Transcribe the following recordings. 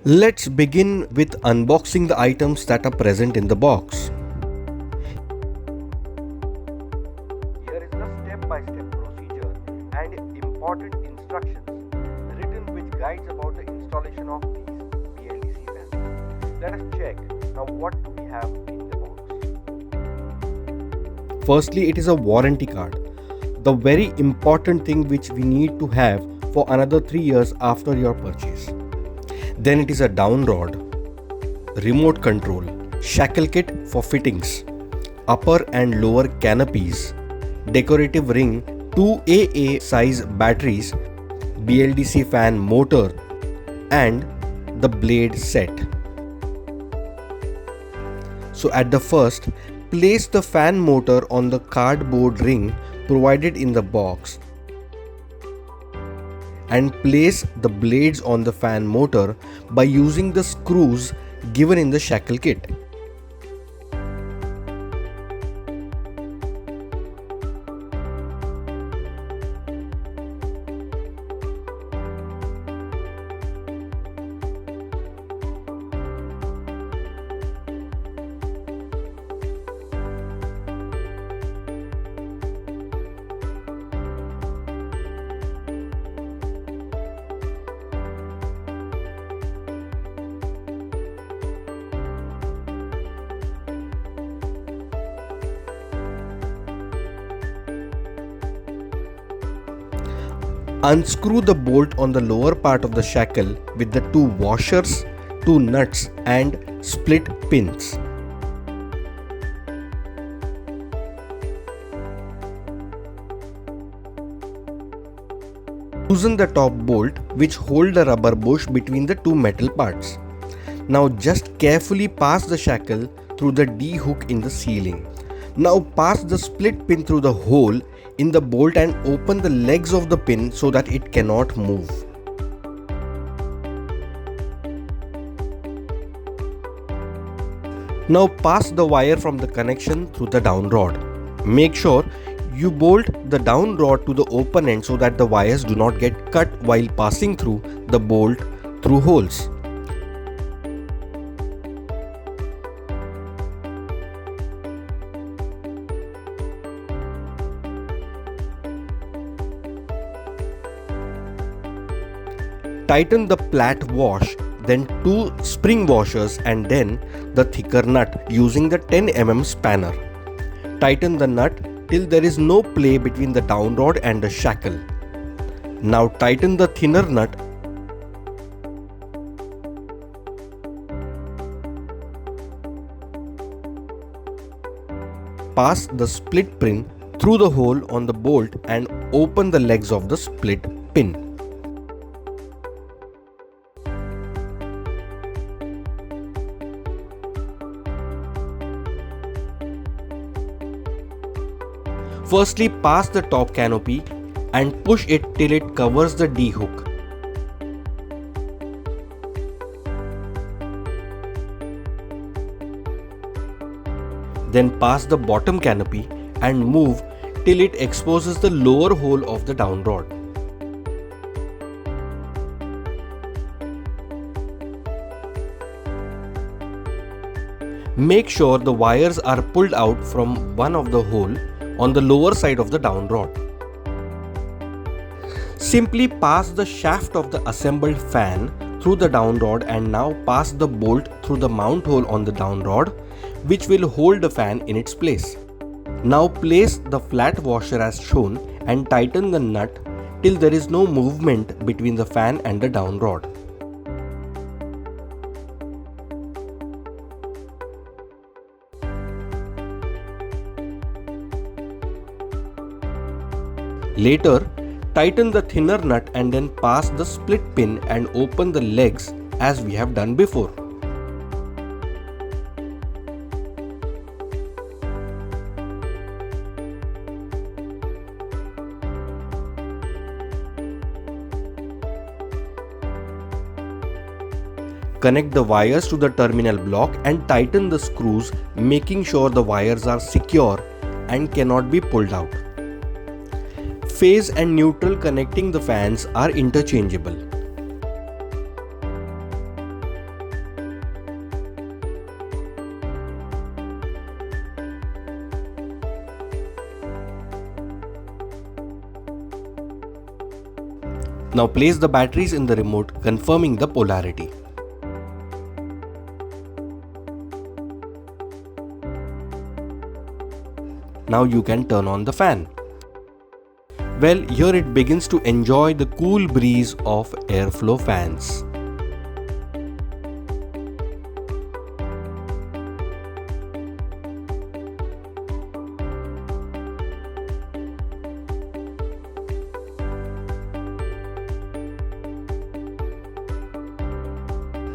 Let's begin with unboxing the items that are present in the box. Here is the step-by-step procedure and important instructions written which guides about the installation of these BLDC fans. Let us check now what do we have in the box. Firstly, it is a warranty card, the very important thing which we need to have for another 3 years after your purchase. Then it is a down rod, remote control, shackle kit for fittings, upper and lower canopies, decorative ring, 2 AA size batteries, BLDC fan motor and the blade set. So at the first, place the fan motor on the cardboard ring provided in the box and place the blades on the fan motor by using the screws given in the shackle kit. Unscrew the bolt on the lower part of the shackle with the 2 washers, 2 nuts and split pins. Loosen the top bolt which hold the rubber bush between the 2 metal parts. Now just carefully pass the shackle through the D hook in the ceiling. Now pass the split pin through the hole in the bolt and open the legs of the pin so that it cannot move. Now pass the wire from the connection through the down rod. Make sure you bolt the down rod to the open end so that the wires do not get cut while passing through the bolt through holes. Tighten the flat wash, then 2 spring washers and then the thicker nut using the 10 mm spanner. Tighten the nut till there is no play between the down rod and the shackle. Now tighten the thinner nut. Pass the split pin through the hole on the bolt and open the legs of the split pin. Firstly, pass the top canopy and push it till it covers the D hook. Then pass the bottom canopy and move till it exposes the lower hole of the down rod. Make sure the wires are pulled out from one of the hole on the lower side of the down rod. Simply pass the shaft of the assembled fan through the down rod and now pass the bolt through the mount hole on the down rod which will hold the fan in its place. Now place the flat washer as shown and tighten the nut till there is no movement between the fan and the down rod. Later, tighten the thinner nut and then pass the split pin and open the legs as we have done before. Connect the wires to the terminal block and tighten the screws, making sure the wires are secure and cannot be pulled out. Phase and neutral connecting the fans are interchangeable. Now place the batteries in the remote, confirming the polarity. Now you can turn on the fan. Well, here it begins to enjoy the cool breeze of Aerflo fans.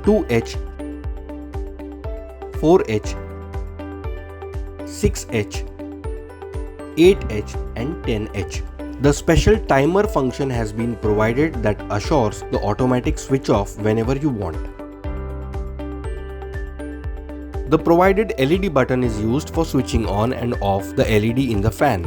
(2H), (4H), (6H), (8H) and (10H). The special timer function has been provided that assures the automatic switch off whenever you want. The provided LED button is used for switching on and off the LED in the fan.